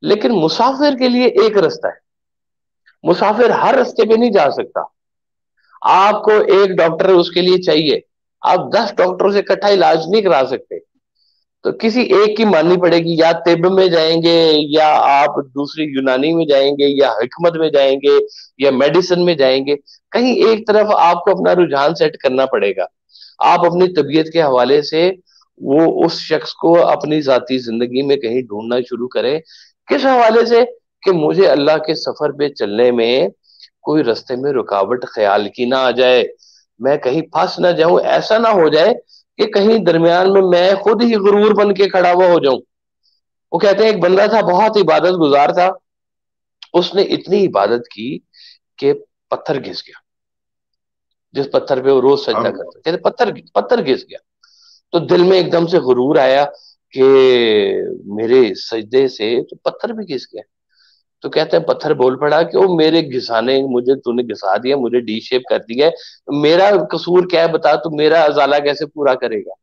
لیکن مسافر کے لیے ایک رستہ ہے، مسافر ہر رستے پہ نہیں جا سکتا۔ آپ کو ایک ڈاکٹر اس کے لیے چاہیے، آپ 10 ڈاکٹروں سے اکٹھا علاج نہیں کرا سکتے، تو کسی ایک کی ماننی پڑے گی، یا طب میں جائیں گے، یا آپ دوسری یونانی میں جائیں گے، یا حکمت میں جائیں گے، یا میڈیسن میں جائیں گے۔ کہیں ایک طرف آپ کو اپنا رجحان سیٹ کرنا پڑے گا۔ آپ اپنی طبیعت کے حوالے سے وہ اس شخص کو اپنی ذاتی زندگی میں کہیں ڈھونڈنا شروع کریں، کس حوالے سے؟ کہ مجھے اللہ کے سفر پہ چلنے میں کوئی رستے میں رکاوٹ خیال کی نہ آ جائے، میں کہیں پھنس نہ جاؤں، ایسا نہ ہو جائے کہ کہیں درمیان میں خود ہی غرور بن کے کھڑا ہوا ہو جاؤں۔ وہ کہتے ہیں ایک بندہ تھا بہت عبادت گزار تھا، اس نے اتنی عبادت کی کہ پتھر گھس گیا، جس پتھر پہ وہ روز سجدہ اللہ، کرتا، کہتے پتھر گھس گیا۔ تو دل میں ایک دم سے غرور آیا کہ میرے سجدے سے تو پتھر بھی گھس گیا۔ تو کہتے ہیں پتھر بول پڑا کہ وہ میرے گھسانے، مجھے تو نے گھسا دیا، مجھے ڈی شیپ کر دیا ہے، میرا قصور کیا ہے بتا، تو میرا ازالہ کیسے پورا کرے گا؟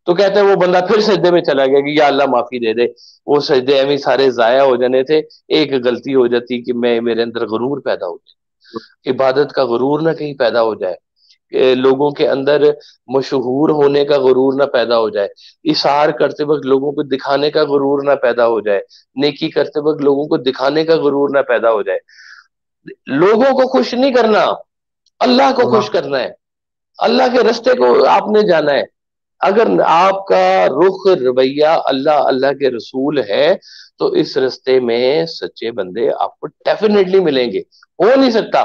تو کہتے ہیں وہ بندہ پھر سجدے میں چلا گیا کہ یا اللہ معافی دے دے، وہ سجدے ایویں سارے ضائع ہو جانے تھے، ایک غلطی ہو جاتی کہ میں میرے اندر غرور پیدا ہو جائے، عبادت کا غرور نہ کہیں پیدا ہو جائے، کہ لوگوں کے اندر مشہور ہونے کا غرور نہ پیدا ہو جائے، اشار کرتے وقت لوگوں کو دکھانے کا غرور نہ پیدا ہو جائے، نیکی کرتے وقت لوگوں کو دکھانے کا غرور نہ پیدا ہو جائے۔ لوگوں کو خوش نہیں کرنا، اللہ کو خوش اللہ، کرنا ہے، اللہ کے رستے کو آپ نے جانا ہے۔ اگر آپ کا رخ رویہ اللہ اللہ کے رسول ہے تو اس رستے میں سچے بندے آپ کو ڈیفینیٹلی ملیں گے، ہو نہیں سکتا۔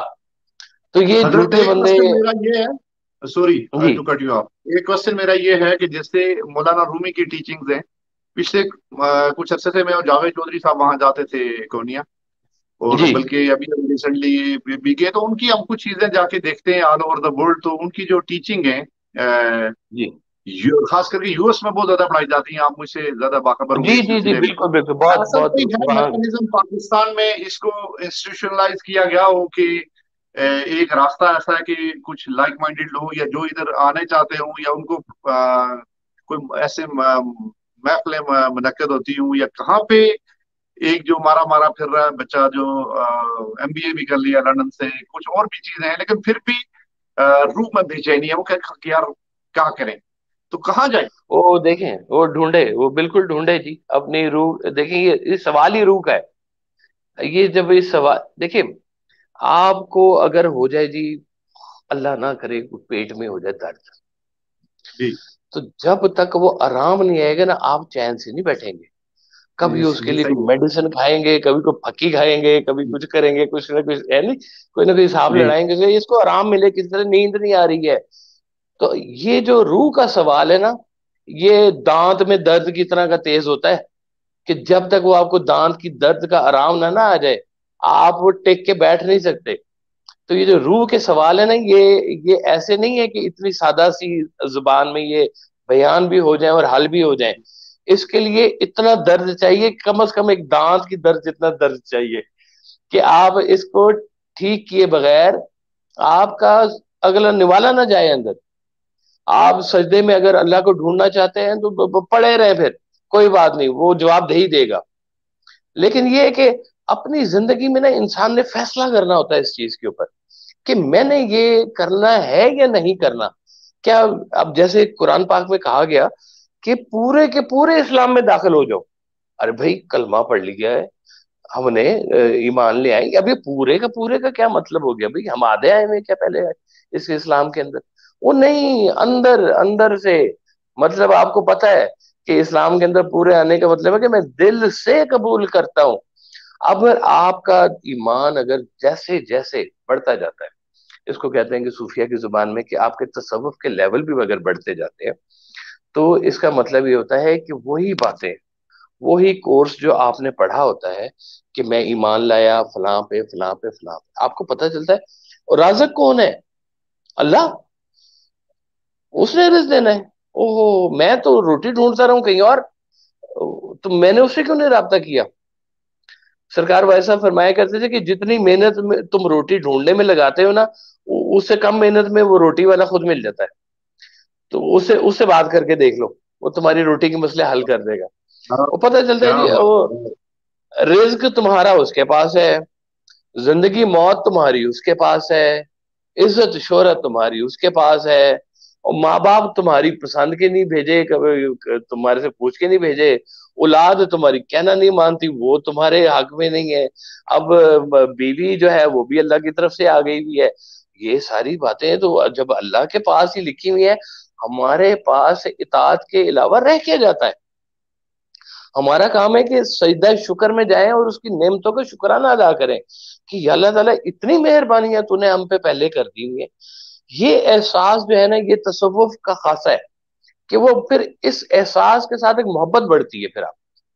تو یہ حضرت جھوٹے ایک بندے۔ کوشچن میرا یہ ہے، سوری جی ٹو کٹ یو آف، ایک کوشچن میرا یہ ہے کہ جیسے مولانا رومی کی ٹیچنگز ہیں، پچھلے کچھ عرصے سے میں اور جاوید چودھری صاحب وہاں جاتے تھے کونیا، اور جی بلکہ ابھی ریسنٹلی بھی گئے، تو ان کی ہم کچھ چیزیں جا کے دیکھتے ہیں آل اوور دا ورلڈ، تو ان کی جو ٹیچنگ ہے جی خاص کر کے یو ایس میں بہت زیادہ پڑھائی جاتی ہیں، آپ مجھ سے زیادہ باخبر ہوں جی گے اس جی جی سلسلے میں۔ بالکل بالکل، بہت ایسا بہت کوئی ہے وہاں۔ میکانزم پاکستان میں اس کو انسٹیٹیوشنلائز کیا گیا ہو کہ ایک راستہ ایسا ہے کہ کچھ لائک مائنڈیڈ لوگ یا جو ادھر آنے چاہتے ہوں، یا ان کو کوئی ایسے محفلیں منعقد ہوتی ہوں، یا کہاں پہ ایک جو مارا مارا پھر رہا ہے بچہ جو ایم بی اے بھی کر لیا لندن سے، کچھ اور بھی چیزیں ہیں، لیکن پھر بھی روح میں بے چینی ہے، وہ کہ یار کیا کریں، تو کہاں جائیں؟ وہ دیکھیں، وہ ڈھونڈے، وہ بالکل ڈھونڈے جی اپنی روح۔ دیکھیں یہ سوال ہی روح کا ہے، یہ جب اس سوال دیکھیں، آپ کو اگر ہو جائے جی، اللہ نہ کرے پیٹ میں ہو جائے درد، جی تو جب تک وہ آرام نہیں آئے گا نا، آپ چین سے نہیں بیٹھیں گے۔ کبھی اس کے یہ لیے صحیح کوئی ہے۔ میڈیسن کھائیں گے، کبھی کوئی پھکی کھائیں گے، کبھی کچھ کریں گے، کچھ نہ کچھ ہے نہیں، کوئی نہ کوئی حساب جی لڑائیں گے، اس کو آرام ملے، کسی طرح نیند نہیں آ رہی ہے۔ تو یہ جو روح کا سوال ہے نا، یہ دانت میں درد کی طرح کا تیز ہوتا ہے، کہ جب تک وہ آپ کو دانت کی درد کا آرام نہ آ جائے، آپ وہ ٹیک کے بیٹھ نہیں سکتے۔ تو یہ جو روح کے سوال ہے نا، یہ ایسے نہیں ہے کہ اتنی سادہ سی زبان میں یہ بیان بھی ہو جائیں اور حل بھی ہو جائیں۔ اس کے لیے اتنا درد چاہیے، کم از کم ایک دانت کی درد جتنا درد چاہیے، کہ آپ اس کو ٹھیک کیے بغیر آپ کا اگلا نوالا نہ جائے اندر۔ آپ سجدے میں اگر اللہ کو ڈھونڈنا چاہتے ہیں تو پڑے رہے، پھر کوئی بات نہیں، وہ جواب دے ہی دے گا۔ لیکن یہ ہے کہ اپنی زندگی میں نا انسان نے فیصلہ کرنا ہوتا ہے اس چیز کے اوپر، کہ میں نے یہ کرنا ہے یا نہیں کرنا۔ کیا اب جیسے قرآن پاک میں کہا گیا کہ پورے کے پورے اسلام میں داخل ہو جاؤ، ارے بھائی کلمہ پڑھ لیا ہے ہم نے، ایمان لے آئیں گے، اب یہ پورے کا کیا مطلب ہو گیا بھائی؟ ہم آدھے آئے ہوئے کیا پہلے اس اسلام کے اندر؟ وہ نہیں، اندر اندر سے، مطلب آپ کو پتا ہے کہ اسلام کے اندر پورے آنے کا مطلب ہے کہ میں دل سے قبول کرتا ہوں۔ اب آپ کا ایمان اگر جیسے جیسے بڑھتا جاتا ہے، اس کو کہتے ہیں کہ صوفیہ کی زبان میں کہ آپ کے تصوف کے لیول بھی اگر بڑھتے جاتے ہیں، تو اس کا مطلب یہ ہوتا ہے کہ وہی باتیں، وہی کورس جو آپ نے پڑھا ہوتا ہے کہ میں ایمان لایا فلاں پہ فلاں پہ فلاں پہ، آپ کو پتہ چلتا ہے اور رازق کون ہے؟ اللہ، اس نے رزق دینا ہے۔ اوہو، میں تو روٹی ڈھونڈتا رہا ہوں کہیں اور، تو میں نے اس سے کیوں نہیں رابطہ کیا؟ سرکار ویسا فرمایا کرتے تھے کہ جتنی محنت میں تم روٹی ڈھونڈنے میں لگاتے ہو نا، اس سے کم محنت میں وہ روٹی والا خود مل جاتا ہے، تو اس سے بات کر کے دیکھ لو، وہ تمہاری روٹی کے مسئلے حل کر دے گا۔ کیا وہ پتہ چلتا ہے کیا جی، وہ بات ہے۔ رزق تمہارا اس کے پاس ہے، زندگی موت تمہاری اس کے پاس ہے، عزت شہرت تمہاری اس کے پاس ہے، اور ماں باپ تمہاری پسند کے نہیں بھیجے، کبھی تمہارے سے پوچھ کے نہیں بھیجے، اولاد تمہاری کہنا نہیں مانتی، وہ تمہارے حق میں نہیں ہے، اب بیوی جو ہے وہ بھی اللہ کی طرف سے آ گئی ہوئی ہے۔ یہ ساری باتیں تو جب اللہ کے پاس ہی لکھی ہوئی ہیں، ہمارے پاس اطاعت کے علاوہ رہ کیا جاتا ہے؟ ہمارا کام ہے کہ سجدہ شکر میں جائیں اور اس کی نعمتوں کا شکرانہ ادا کریں کہ یا اللہ تعالیٰ اتنی مہربانیاں تو نے ہم پہ پہلے کر دی ہوئی ہیں۔ یہ احساس جو ہے نا، یہ تصوف کا خاصہ ہے کہ وہ پھر اس احساس کے ساتھ ایک محبت بڑھتی ہے۔ پھر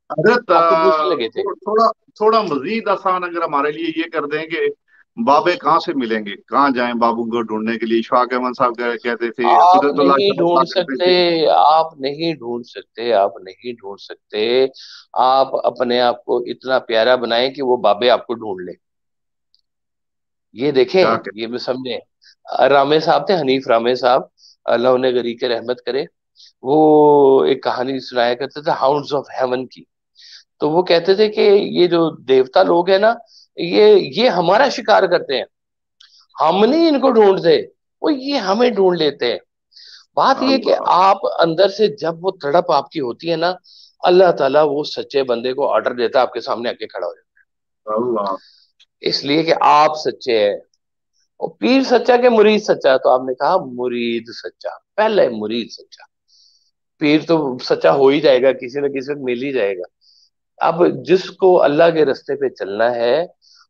حضرت آپ تو پوچھنے لگے تھے۔ تھوڑا تھوڑا مزید آسان اگر ہمارے لیے یہ کر دیں کہ بابے کہاں سے ملیں گے، کہاں جائیں بابو کو ڈھونڈنے کے لیے؟ اشفاق احمد صاحب کہتے تھے آپ قدرت اللہ نہیں کا ڈھونڈ مسئلہ کرتے سکتے، تھے۔ آپ نہیں ڈھونڈ سکتے، آپ نہیں ڈھونڈ سکتے۔ آپ اپنے آپ کو اتنا پیارا بنائیں کہ وہ بابے آپ کو ڈھونڈ لیں۔ یہ دیکھیں، کیا یہ بھی سمجھیں۔ رامے صاحب تھے، حنیف رامے صاحب، اللہ انہیں غریق کے رحمت کرے، وہ ایک کہانی سنایا کرتے تھے ہاؤنڈز آف ہیون کی۔ تو وہ کہتے تھے کہ یہ جو دیوتا لوگ ہیں نا، یہ ہمارا شکار کرتے ہیں، ہم نہیں ان کو ڈھونڈتے، وہ یہ ہمیں ڈھونڈ لیتے ہیں۔ بات یہ کہ اللہ آپ اندر سے جب وہ تڑپ آپ کی ہوتی ہے نا، اللہ تعالیٰ وہ سچے بندے کو آرڈر دیتا ہے، آپ کے سامنے آ کے کھڑا ہو جاتا اللہ ہے، اس لیے کہ آپ سچے ہیں۔ اور پیر سچا کہ مرید سچا؟ تو آپ نے کہا مرید سچا، پہلے مرید سچا، پیر تو سچا ہو ہی جائے گا، کسی نہ کسی وقت مل ہی جائے گا۔ اب جس کو اللہ کے رستے پہ چلنا ہے،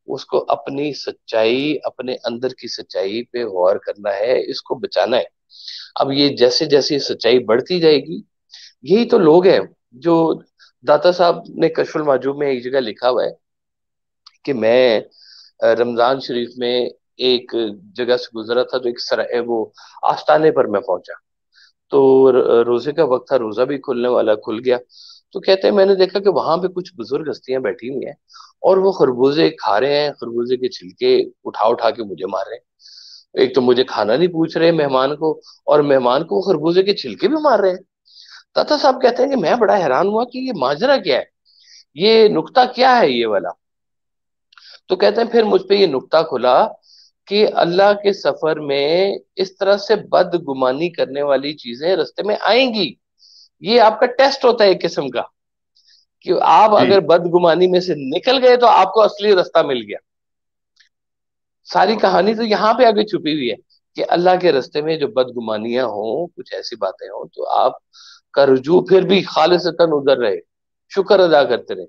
اس کو اپنی سچائی، اپنے اندر کی سچائی پہ غور کرنا ہے، اس کو بچانا ہے۔ اب یہ جیسے جیسے سچائی بڑھتی جائے گی، یہی تو لوگ ہیں جو داتا صاحب نے کشف المحجوب میں ایک جگہ لکھا ہوا ہے کہ میں رمضان شریف میں ایک جگہ سے گزرا تھا، تو ایک وہ آستانے پر میں پہنچا، تو روزے کا وقت تھا، روزہ بھی کھلنے والا، کھل گیا۔ تو کہتے ہیں میں نے دیکھا کہ وہاں پہ کچھ بزرگ ہستیاں بیٹھی ہوئی ہیں اور وہ خربوزے کھا رہے ہیں، خربوزے کے چھلکے اٹھا اٹھا کے مجھے مار رہے ہیں۔ ایک تو مجھے کھانا نہیں پوچھ رہے مہمان کو، اور مہمان کو وہ خربوزے کے چھلکے بھی مار رہے ہیں۔ داتا صاحب کہتے ہیں کہ میں بڑا حیران ہوا کہ یہ ماجرا کیا ہے، یہ نکتہ کیا ہے یہ والا؟ تو کہتے ہیں پھر مجھ پہ یہ نکتہ کھلا کہ اللہ کے سفر میں اس طرح سے بد گمانی کرنے والی چیزیں رستے میں آئیں گی، یہ آپ کا ٹیسٹ ہوتا ہے ایک قسم کا، کہ آپ جی اگر بدگمانی میں سے نکل گئے تو آپ کو اصلی رستہ مل گیا۔ ساری کہانی تو یہاں پہ آگے چھپی ہوئی ہے کہ اللہ کے رستے میں جو بدگمانیاں ہوں، کچھ ایسی باتیں ہوں، تو آپ کا رجوع پھر بھی خالصتاً ادھر رہے، شکر ادا کرتے رہے،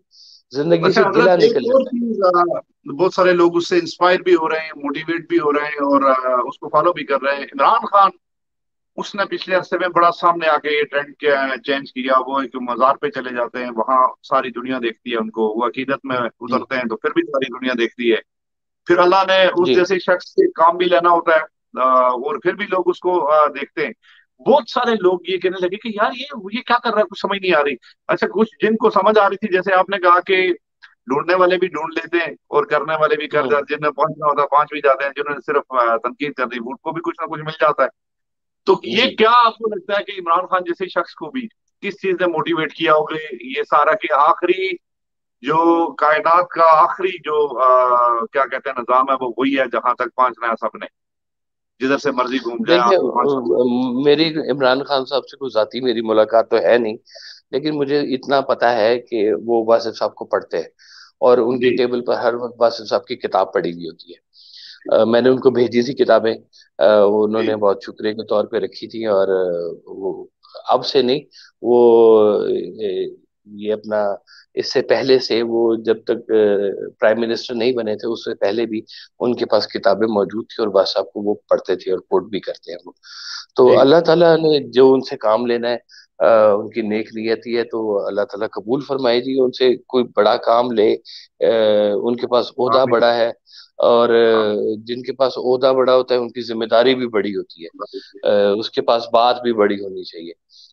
زندگی اچھا سے حضرت، گلہ ایک نکل اور جاتا چیز بہت سارے لوگ اس سے انسپائر بھی ہو رہے ہیں، موٹیویٹ بھی ہو رہے ہیں، اور اس کو فالو بھی کر رہے ہیں۔ عمران خان، اس نے پچھلے عرصے میں بڑا سامنے آ کے یہ ٹرینڈ چینج کیا۔ وہ ایک مزار پہ چلے جاتے ہیں، وہاں ساری دنیا دیکھتی ہے ان کو، وہ عقیدت میں ہے۔ جی اترتے ہیں تو پھر بھی ساری دنیا دیکھتی ہے۔ پھر اللہ نے اس جی جیسے شخص سے کام بھی لینا ہوتا ہے، اور پھر بھی لوگ اس کو دیکھتے ہیں۔ بہت سارے لوگ یہ کہنے لگے کہ یار یہ کیا کر رہا ہے، کچھ سمجھ نہیں آ رہی۔ اچھا، کچھ جن کو سمجھ آ رہی تھی، جیسے آپ نے کہا کہ ڈھونڈنے والے بھی ڈھونڈ لیتے ہیں اور کرنے والے بھی کر ہوں جاتے ہیں، جنہیں پہنچنا ہوتا ہے پہنچ بھی جاتے ہیں، جنہوں نے صرف تنقید کر دی ان کو بھی کچھ نہ کچھ مل جاتا ہے۔ تو یہ جی کیا آپ کو لگتا ہے کہ عمران خان جیسے شخص کو بھی کس چیز نے موٹیویٹ کیا ہوگا یہ سارا، کہ آخری جو کائنات کا آخری جو کیا کہتے ہیں نظام ہے، وہ وہی ہے جہاں تک پہنچنا ہے سب نے، جدھر سے مرضی گھوم جائیں دیکھیں، آپ کو پہنچنا ہے؟ میری عمران خان صاحب سے کوئی ذاتی میری ملاقات تو ہے نہیں، لیکن مجھے اتنا پتا ہے کہ وہ واصف صاحب کو پڑھتے ہیں، اور ان کی جی ٹیبل پر ہر وقت واصف صاحب کی کتاب پڑی ہوئی ہوتی ہے۔ میں نے ان کو بھیجی تھی کتابیں، انہوں جی نے بہت شکریہ کے طور پہ رکھی تھی، اور وہ اب سے نہیں، وہ یہ اپنا اس سے پہلے سے، وہ جب تک پرائم منسٹر نہیں بنے تھے اس سے پہلے بھی ان کے پاس کتابیں موجود تھی، اور بادشاہ صاحب کو وہ پڑھتے تھے اور کوٹ بھی کرتے ہیں وہ۔ تو جی اللہ تعالیٰ نے جو ان سے کام لینا ہے، ان کی نیک نیتی ہے، تو اللہ تعالیٰ قبول فرمائے جی، ان سے کوئی بڑا کام لے، ان کے پاس عہدہ آمین بڑا ہے، اور آمین جن کے پاس عہدہ بڑا ہوتا ہے ان کی ذمہ داری بھی بڑی ہوتی ہے، اس کے پاس بات بھی بڑی ہونی چاہیے۔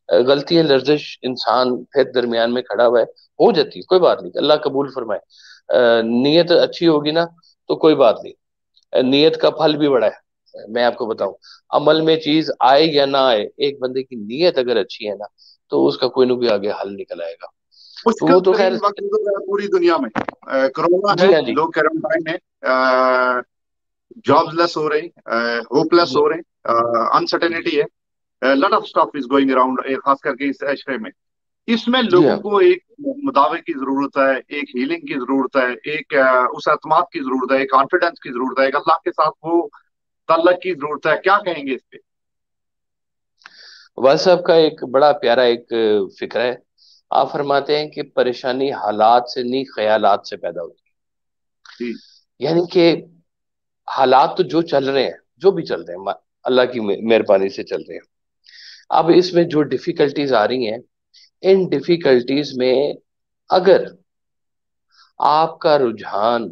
غلطی لرزش انسان پھر درمیان میں کھڑا ہوا ہے، ہو جاتی ہے، کوئی بات نہیں، اللہ قبول فرمائے۔ نیت اچھی ہوگی نا تو کوئی بات نہیں، نیت کا پھل بھی بڑا ہے، میں آپ کو بتاؤں، عمل میں چیز آئے یا نہ آئے، ایک بندے کی نیت اگر اچھی ہے نا تو اس کا کوئی نہ کوئی آگے حل نکل آئے گا۔ تو وہ مشکل تو خیر، ترین وقت گزر رہا ہے پوری دنیا میں، کرونا ہے، جی ہاں جی، لوگ کوارنٹائن ہے، جابس لیس ہو رہے ہیں، ہوپ لیس جی ہو رہے ہیں، جی انسرٹینٹی ہے، lot of staff is going around, خاص کر کے اس عشرے میں۔ اس میں جی لوگوں ہاں، کو ایک مداوع کی ضرورت ہے، ایک ہیلنگ کی ضرورت ہے، ایک اس اعتماد کی ضرورت ہے، ایک کانفیڈنس کی ضرورت ہے، ایک اللہ کے ساتھ وہ تعلق کی ضرورت ہے۔ کیا کہیں گے اس پہ؟ واضح صاحب کا ایک بڑا پیارا ایک فکر ہے، آپ فرماتے ہیں کہ پریشانی حالات سے نہیں، خیالات سے پیدا ہوتی جی ہے، یعنی کہ حالات تو جو چل رہے ہیں، جو بھی چل رہے ہیں، اللہ کی مہربانی سے چل رہے ہیں، اب اس میں جو ڈیفیکلٹیز آ رہی ہیں، ان ڈیفیکلٹیز میں اگر آپ کا رجحان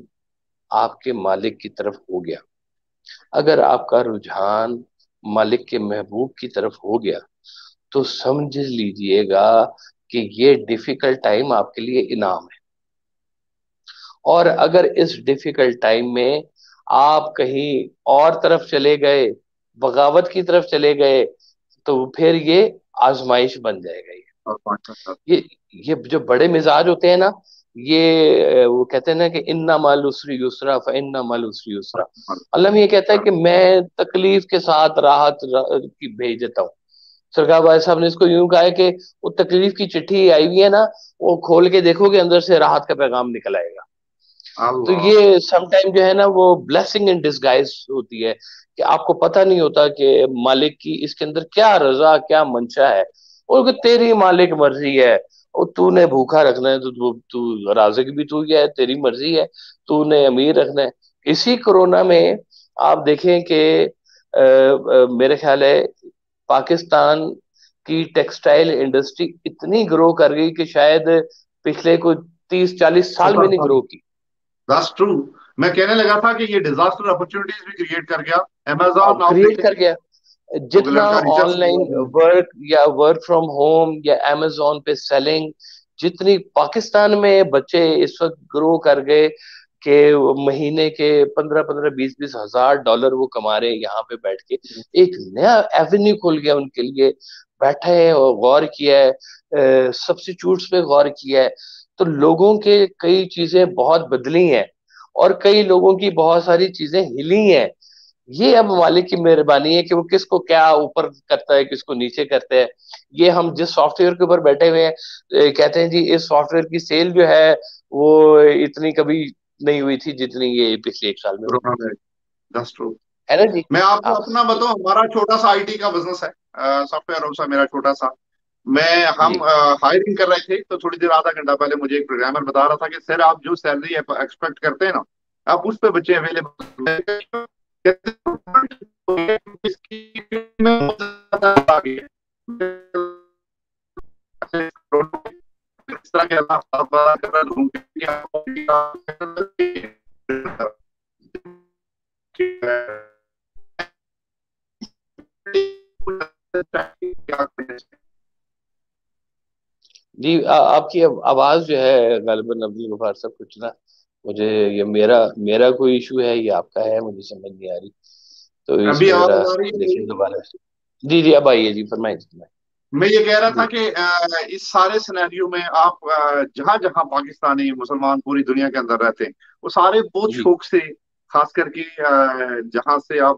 آپ کے مالک کی طرف ہو گیا، اگر آپ کا رجحان مالک کے محبوب کی طرف ہو گیا، تو سمجھ لیجئے گا کہ یہ ڈیفیکلٹ ٹائم آپ کے لیے انعام ہے۔ اور اگر اس ڈیفیکلٹ ٹائم میں آپ کہیں اور طرف چلے گئے، بغاوت کی طرف چلے گئے، تو پھر یہ آزمائش بن جائے گا۔ اور پانچ سات یہ یہ جو بڑے مزاج ہوتے ہیں نا، یہ وہ کہتے ہیں نا کہ انا مال العسر یسرا فانا مال العسر یسرا، اللہ میں یہ کہتا ہے کہ میں تکلیف کے ساتھ راحت کی بھیج دیتا ہوں۔ سرکار بھائی صاحب نے اس کو یوں کہا ہے کہ وہ تکلیف کی چٹھی آئی ہوئی ہے نا، وہ کھول کے دیکھو کہ اندر سے راحت کا پیغام نکل آئے گا۔ تو اللہ یہ سم ٹائم جو ہے نا وہ بلیسنگ ان ڈسگائز ہوتی ہے، کہ آپ کو پتہ نہیں ہوتا کہ مالک کی اس کے اندر کیا رضا، کیا منشا ہے، اور کہ تیری مالک مرضی ہے، اور تو نے بھوکا رکھنا ہے تو رازق بھی تو ہی ہے، تیری مرضی ہے، تو نے امیر رکھنا ہے۔ اسی کورونا میں آپ دیکھیں کہ میرے خیال ہے پاکستان کی ٹیکسٹائل انڈسٹری اتنی گرو کر گئی کہ شاید پچھلے کوئی 30 40 سال میں ستر نہیں سال گرو کی، That's true. میں کہنے لگا تھا کہ یہ ڈیزاسٹر اپرچونٹیز بھی کریٹ کر گیا۔ امیزون آپ کریٹ دیکھیں کر گیا۔ تو جتنا لڑکا آن ریچرڈ لائن ورک یا ورک فرام ہوم یا امیزون پہ سیلنگ، جتنی پاکستان میں بچے اس وقت گرو کر گئے کہ مہینے کے 15 15 20 20 ہزار ڈالر وہ کما رہے ہیں یہاں پہ بیٹھ کے، ایک نیا ایونیو کھل گیا ان کے لیے، بیٹھے ہیں اور غور کیا ہے، سبسٹیچیوٹس پہ غور کیا ہے، تو لوگوں کے کئی چیزیں بہت بدلی ہیں، اور کئی لوگوں کی بہت ساری چیزیں ہلی ہیں۔ یہ اب مالک کی مہربانی ہے کہ وہ کس کو کیا اوپر کرتا ہے، کس کو نیچے کرتا ہے۔ یہ ہم جس سافٹ ویئر کے اوپر بیٹھے ہوئے ہیں، کہتے ہیں جی اس سافٹ ویئر کی سیل جو ہے وہ اتنی کبھی نہیں ہوئی تھی جتنی یہ پچھلے 1 سال میں ہوئی کورونا میں۔ That's true. ہے نا جی۔ میں آپ ہاں، کو اپنا بتاؤں، ہمارا چھوٹا سا آئی ٹی کا بزنس ہے، سافٹ ویئر ہاؤس ہے میرا چھوٹا سا۔ جی ہم ہائرنگ کر رہے تھے تو تھوڑی دیر آدھا گھنٹہ پہلے مجھے ایک پروگرامر بتا رہا تھا کہ سر آپ جو سیلری ایکسپیکٹ کرتے ہیں نا، آپ اس پہ بچے اویلیبل، اس طرح کے جی، آپ کی آواز جو ہے غالباً عبد الغفار صاحب کچھ نہ، مجھے یہ میرا کوئی ایشو ہے یا آپ کا ہے، مجھے سمجھ نہیں آ رہی، تو اس ابھی میں ذرا آواز آ رہی ہے دیکھیں میری؟ دوبارہ سے۔ جی جی اب آئیے جی، فرمائیں فرمائیں۔ میں یہ کہہ رہا تھا جی کہ اس سارے سینیریو میں آپ جہاں جہاں پاکستانی مسلمان پوری دنیا کے اندر رہتے ہیں، وہ سارے بہت جی شوق سے، خاص کر کے جہاں سے آپ